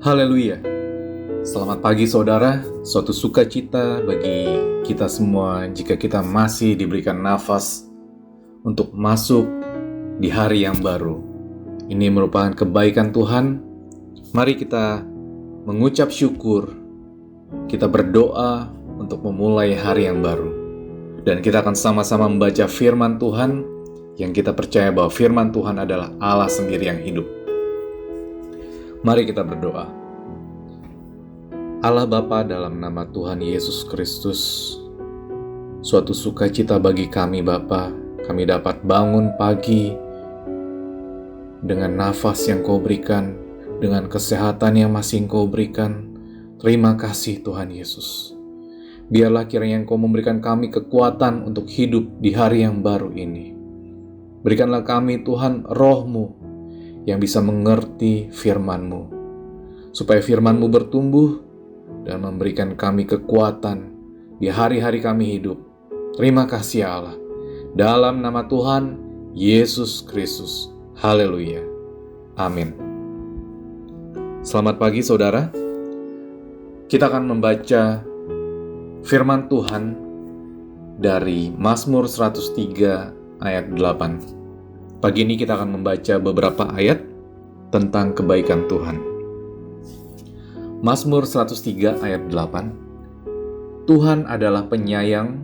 Haleluya. Selamat pagi saudara, suatu sukacita bagi kita semua jika kita masih diberikan nafas untuk masuk di hari yang baru. Ini merupakan kebaikan Tuhan. Mari kita mengucap syukur, kita berdoa untuk memulai hari yang baru. Dan kita akan sama-sama membaca firman Tuhan yang kita percaya bahwa firman Tuhan adalah Allah sendiri yang hidup. Mari kita berdoa. Allah Bapa, dalam nama Tuhan Yesus Kristus, suatu sukacita bagi kami Bapa, kami dapat bangun pagi dengan nafas yang Kau berikan, dengan kesehatan yang masih Kau berikan. Terima kasih Tuhan Yesus. Biarlah kiranya Engkau memberikan kami kekuatan untuk hidup di hari yang baru ini. Berikanlah kami Tuhan roh-Mu yang bisa mengerti firman-Mu, supaya firman-Mu bertumbuh dan memberikan kami kekuatan di hari-hari kami hidup. Terima kasih Allah. Dalam nama Tuhan Yesus Kristus. Haleluya. Amin. Selamat pagi saudara. Kita akan membaca firman Tuhan dari Mazmur 103 ayat 8. Pagi ini kita akan membaca beberapa ayat tentang kebaikan Tuhan. Mazmur 103 ayat 8. Tuhan adalah penyayang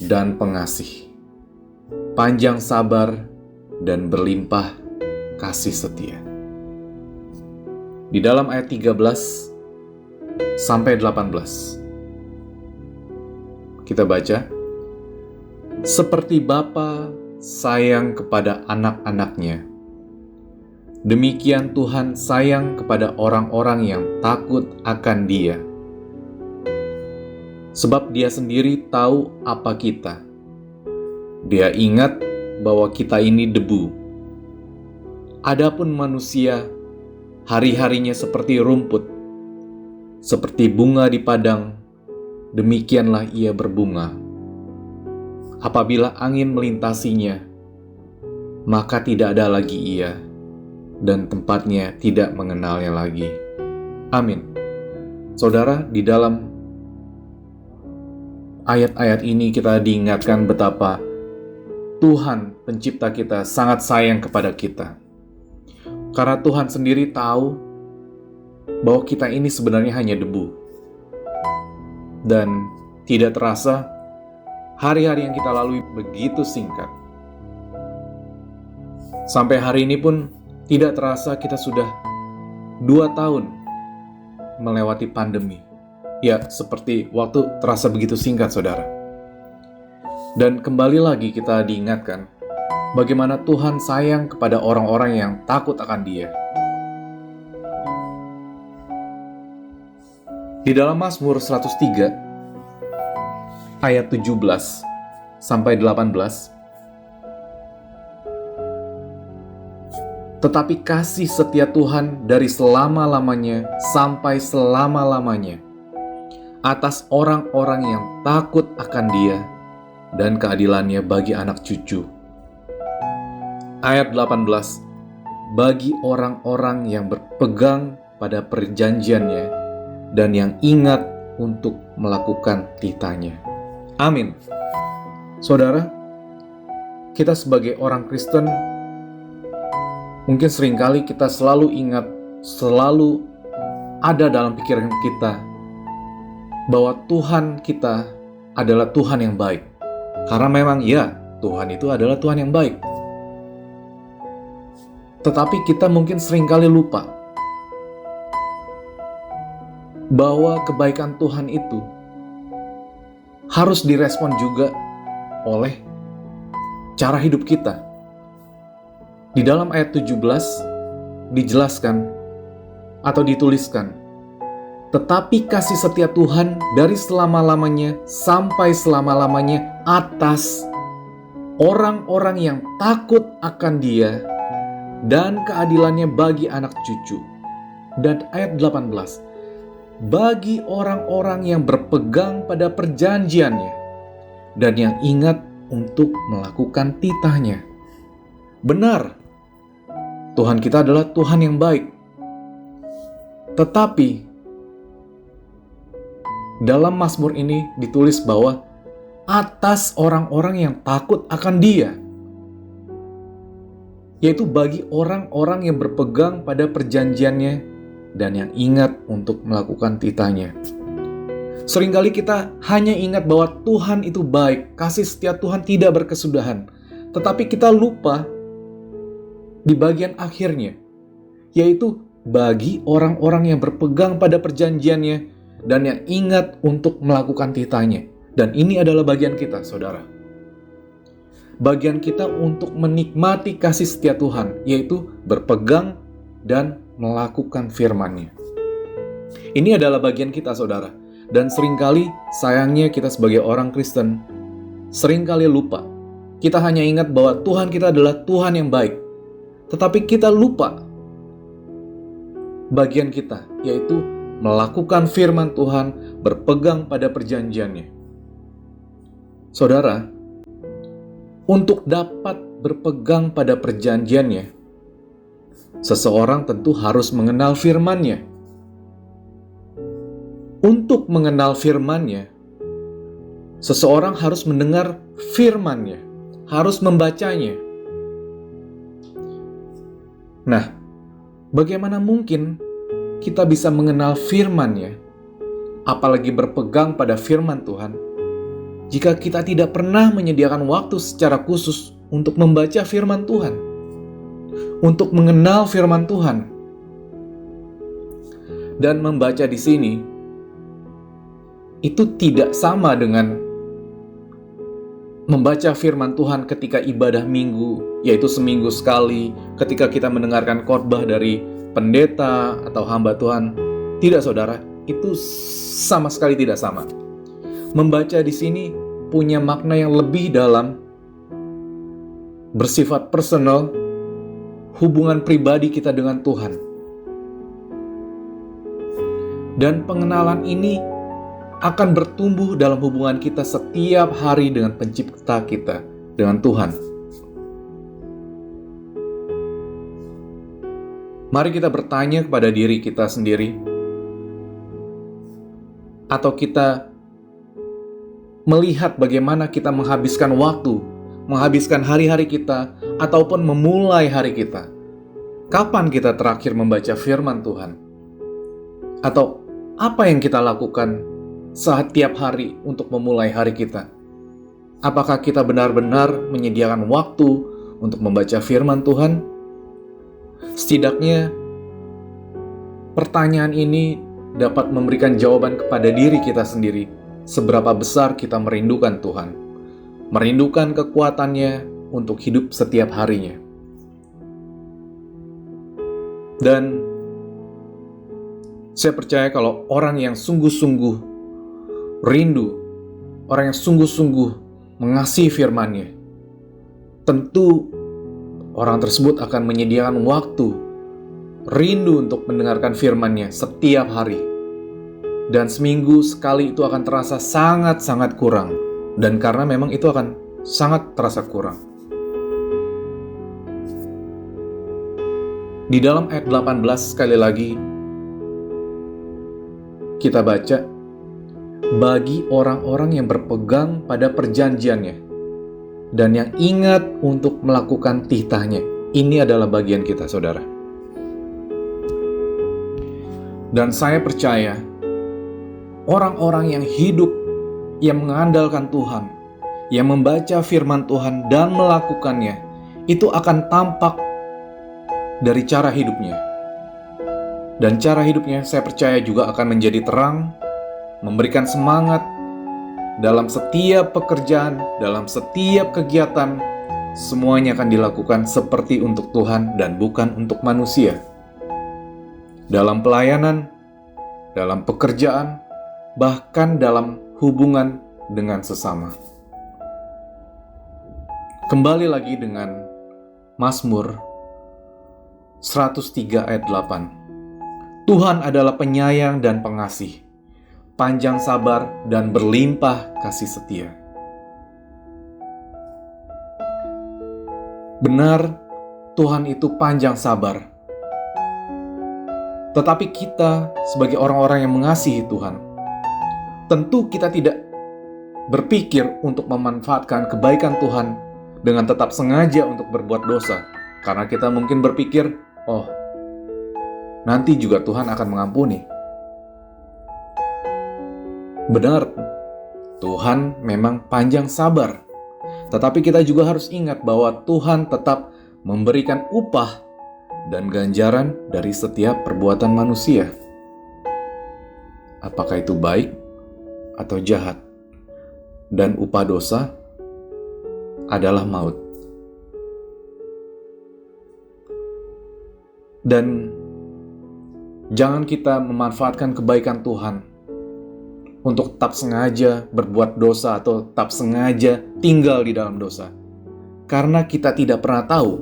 dan pengasih, panjang sabar dan berlimpah kasih setia. Di dalam ayat 13 sampai 18. Kita baca. Seperti Bapa sayang kepada anak-anaknya, demikian Tuhan sayang kepada orang-orang yang takut akan Dia. Sebab Dia sendiri tahu apa kita. Dia ingat bahwa kita ini debu. Adapun manusia, hari-harinya seperti rumput, seperti bunga di padang, demikianlah ia berbunga. Apabila angin melintasinya, maka tidak ada lagi ia, dan tempatnya tidak mengenalnya lagi. Amin. Saudara, di dalam ayat-ayat ini kita diingatkan betapa Tuhan pencipta kita sangat sayang kepada kita. Karena Tuhan sendiri tahu bahwa kita ini sebenarnya hanya debu. Dan tidak terasa hari-hari yang kita lalui begitu singkat. Sampai hari ini pun tidak terasa kita sudah 2 tahun melewati pandemi. Ya, seperti waktu terasa begitu singkat, saudara. Dan kembali lagi kita diingatkan bagaimana Tuhan sayang kepada orang-orang yang takut akan Dia. Di dalam Mazmur 103 ayat 17 sampai 18. Tetapi kasih setia Tuhan dari selama-lamanya sampai selama-lamanya atas orang-orang yang takut akan Dia dan keadilannya bagi anak cucu. Ayat 18. Bagi orang-orang yang berpegang pada perjanjiannya dan yang ingat untuk melakukan titahnya. Amin. Saudara, kita sebagai orang Kristen mungkin seringkali kita selalu ingat, selalu ada dalam pikiran kita bahwa Tuhan kita adalah Tuhan yang baik. Karena memang ya, Tuhan itu adalah Tuhan yang baik. Tetapi kita mungkin seringkali lupa bahwa kebaikan Tuhan itu harus direspon juga oleh cara hidup kita. Di dalam ayat 17 dijelaskan atau dituliskan, tetapi kasih setia Tuhan dari selama-lamanya sampai selama-lamanya atas orang-orang yang takut akan Dia dan keadilannya bagi anak cucu. Dan ayat 18, bagi orang-orang yang berpegang pada perjanjiannya dan yang ingat untuk melakukan titahnya. Benar, Tuhan kita adalah Tuhan yang baik. Tetapi dalam Mazmur ini ditulis bahwa atas orang-orang yang takut akan Dia, yaitu bagi orang-orang yang berpegang pada perjanjiannya dan yang ingat untuk melakukan titahnya. Seringkali kita hanya ingat bahwa Tuhan itu baik, kasih setia Tuhan tidak berkesudahan. Tetapi kita lupa di bagian akhirnya, yaitu bagi orang-orang yang berpegang pada perjanjiannya dan yang ingat untuk melakukan titahnya. Dan ini adalah bagian kita, saudara. Bagian kita untuk menikmati kasih setia Tuhan, yaitu berpegang dan melakukan firman-Nya. Ini adalah bagian kita, saudara. Dan seringkali sayangnya kita sebagai orang Kristen seringkali lupa. Kita hanya ingat bahwa Tuhan kita adalah Tuhan yang baik. Tetapi kita lupa bagian kita, yaitu melakukan firman Tuhan, berpegang pada perjanjiannya. Saudara, untuk dapat berpegang pada perjanjiannya, seseorang tentu harus mengenal firman-Nya. Untuk mengenal firman-Nya, seseorang harus mendengar firman-Nya, harus membacanya. Nah, bagaimana mungkin kita bisa mengenal firman-Nya, apalagi berpegang pada firman Tuhan, jika kita tidak pernah menyediakan waktu secara khusus untuk membaca firman Tuhan, untuk mengenal firman Tuhan? Dan membaca di sini itu tidak sama dengan membaca firman Tuhan ketika ibadah minggu, yaitu seminggu sekali, ketika kita mendengarkan khotbah dari pendeta atau hamba Tuhan. Tidak, saudara, itu sama sekali tidak sama. Membaca di sini punya makna yang lebih dalam, bersifat personal, hubungan pribadi kita dengan Tuhan. Dan pengenalan ini akan bertumbuh dalam hubungan kita setiap hari dengan pencipta kita, dengan Tuhan. Mari kita bertanya kepada diri kita sendiri, atau kita melihat bagaimana kita menghabiskan waktu, menghabiskan hari-hari kita, ataupun memulai hari kita. Kapan kita terakhir membaca firman Tuhan? Atau apa yang kita lakukan setiap hari untuk memulai hari kita? Apakah kita benar-benar menyediakan waktu untuk membaca firman Tuhan? Setidaknya pertanyaan ini dapat memberikan jawaban kepada diri kita sendiri, seberapa besar kita merindukan Tuhan, merindukan kekuatannya untuk hidup setiap harinya. Dan saya percaya kalau orang yang sungguh-sungguh rindu, orang yang sungguh-sungguh mengasihi firman-Nya, tentu orang tersebut akan menyediakan waktu, rindu untuk mendengarkan firman-Nya setiap hari. Dan seminggu sekali itu akan terasa sangat-sangat kurang. Dan karena memang itu akan sangat terasa kurang. Di dalam ayat 18 sekali lagi kita baca, bagi orang-orang yang berpegang pada perjanjiannya dan yang ingat untuk melakukan titahnya. Ini adalah bagian kita, saudara. Dan saya percaya orang-orang yang hidup, yang mengandalkan Tuhan, yang membaca firman Tuhan dan melakukannya, itu akan tampak dari cara hidupnya. Dan cara hidupnya saya percaya juga akan menjadi terang, memberikan semangat dalam setiap pekerjaan, dalam setiap kegiatan. Semuanya akan dilakukan seperti untuk Tuhan dan bukan untuk manusia. Dalam pelayanan, dalam pekerjaan, bahkan dalam hubungan dengan sesama. Kembali lagi dengan Mazmur 103 ayat 8. Tuhan adalah penyayang dan pengasih, panjang sabar dan berlimpah kasih setia. Benar, Tuhan itu panjang sabar. Tetapi kita sebagai orang-orang yang mengasihi Tuhan, tentu kita tidak berpikir untuk memanfaatkan kebaikan Tuhan dengan tetap sengaja untuk berbuat dosa. Karena kita mungkin berpikir, oh, nanti juga Tuhan akan mengampuni. Benar, Tuhan memang panjang sabar. Tetapi kita juga harus ingat bahwa Tuhan tetap memberikan upah dan ganjaran dari setiap perbuatan manusia. Apakah itu baik atau jahat? Dan upah dosa adalah maut. Dan jangan kita memanfaatkan kebaikan Tuhan untuk tetap sengaja berbuat dosa atau tetap sengaja tinggal di dalam dosa. Karena kita tidak pernah tahu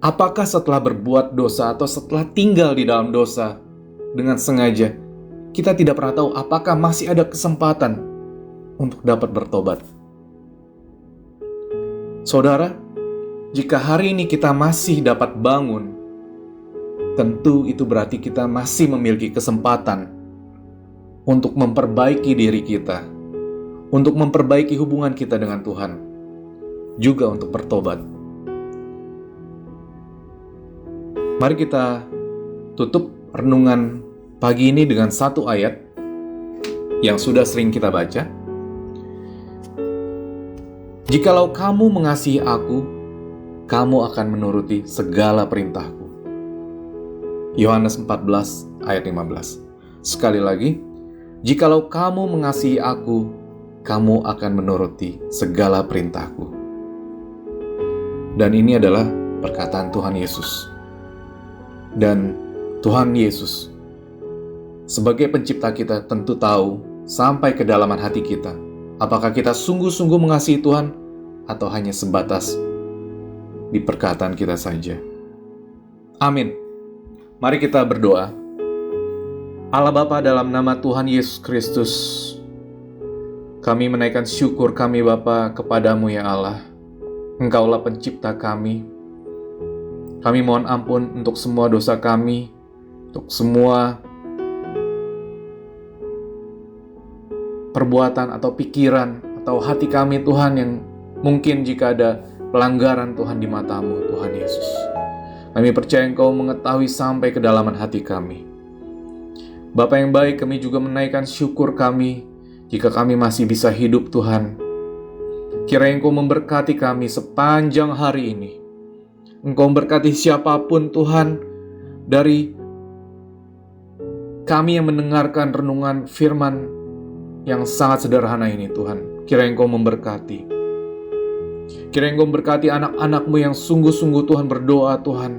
apakah setelah berbuat dosa atau setelah tinggal di dalam dosa dengan sengaja, kita tidak pernah tahu apakah masih ada kesempatan untuk dapat bertobat. Saudara, jika hari ini kita masih dapat bangun, tentu itu berarti kita masih memiliki kesempatan untuk memperbaiki diri kita, untuk memperbaiki hubungan kita dengan Tuhan, juga untuk bertobat. Mari kita tutup renungan pagi ini dengan satu ayat yang sudah sering kita baca. Jikalau kamu mengasihi aku, kamu akan menuruti segala perintahku. Yohanes 14 ayat 15. Sekali lagi, jikalau kamu mengasihi aku, kamu akan menuruti segala perintahku. Dan ini adalah perkataan Tuhan Yesus. Dan Tuhan Yesus sebagai pencipta kita tentu tahu sampai kedalaman hati kita, apakah kita sungguh-sungguh mengasihi Tuhan atau hanya sebatas di perkataan kita saja. Amin. Mari kita berdoa. Allah Bapa, dalam nama Tuhan Yesus Kristus, kami menaikkan syukur kami Bapa kepadamu ya Allah. Engkaulah pencipta kami. Kami mohon ampun untuk semua dosa kami, untuk semua perbuatan atau pikiran atau hati kami Tuhan yang mungkin jika ada pelanggaran Tuhan di matamu Tuhan Yesus. Kami percaya Engkau mengetahui sampai kedalaman hati kami. Bapa yang baik, kami juga menaikkan syukur kami jika kami masih bisa hidup Tuhan. Kiranya Engkau memberkati kami sepanjang hari ini. Engkau memberkati siapapun Tuhan dari kami yang mendengarkan renungan firman yang sangat sederhana ini Tuhan. Kiranya Engkau memberkati. Kiranya Engkau memberkati anak-anak-Mu yang sungguh-sungguh Tuhan berdoa Tuhan,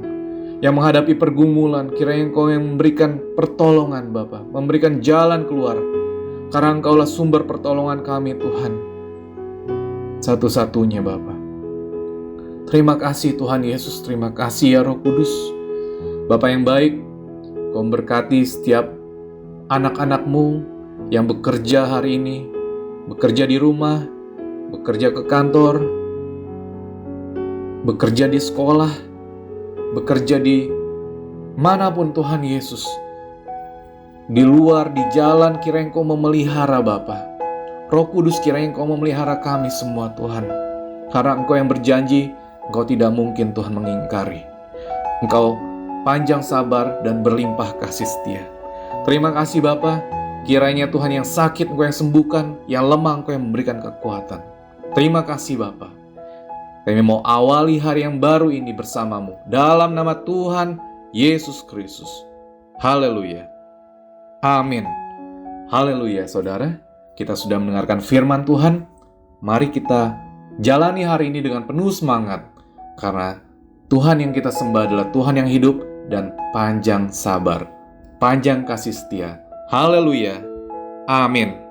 yang menghadapi pergumulan. Kiranya Engkau yang memberikan pertolongan Bapa, memberikan jalan keluar. Karena Engkaulah sumber pertolongan kami Tuhan, satu-satunya Bapa. Terima kasih Tuhan Yesus, terima kasih ya Roh Kudus. Bapa yang baik, Kau memberkati setiap anak-anak-Mu yang bekerja hari ini, bekerja di rumah, bekerja ke kantor, bekerja di sekolah, bekerja di manapun Tuhan Yesus. Di luar, di jalan, kiranya Engkau memelihara Bapa. Roh Kudus, kiranya Engkau memelihara kami semua Tuhan. Karena Engkau yang berjanji, Engkau tidak mungkin Tuhan mengingkari. Engkau panjang sabar dan berlimpah kasih setia. Terima kasih Bapa. Kiranya Tuhan yang sakit Engkau yang sembuhkan, yang lemah Engkau yang memberikan kekuatan. Terima kasih Bapa. Kami mau awali hari yang baru ini bersamamu. Dalam nama Tuhan Yesus Kristus. Haleluya. Amin. Haleluya saudara. Kita sudah mendengarkan firman Tuhan. Mari kita jalani hari ini dengan penuh semangat. Karena Tuhan yang kita sembah adalah Tuhan yang hidup dan panjang sabar, panjang kasih setia. Haleluya. Amin.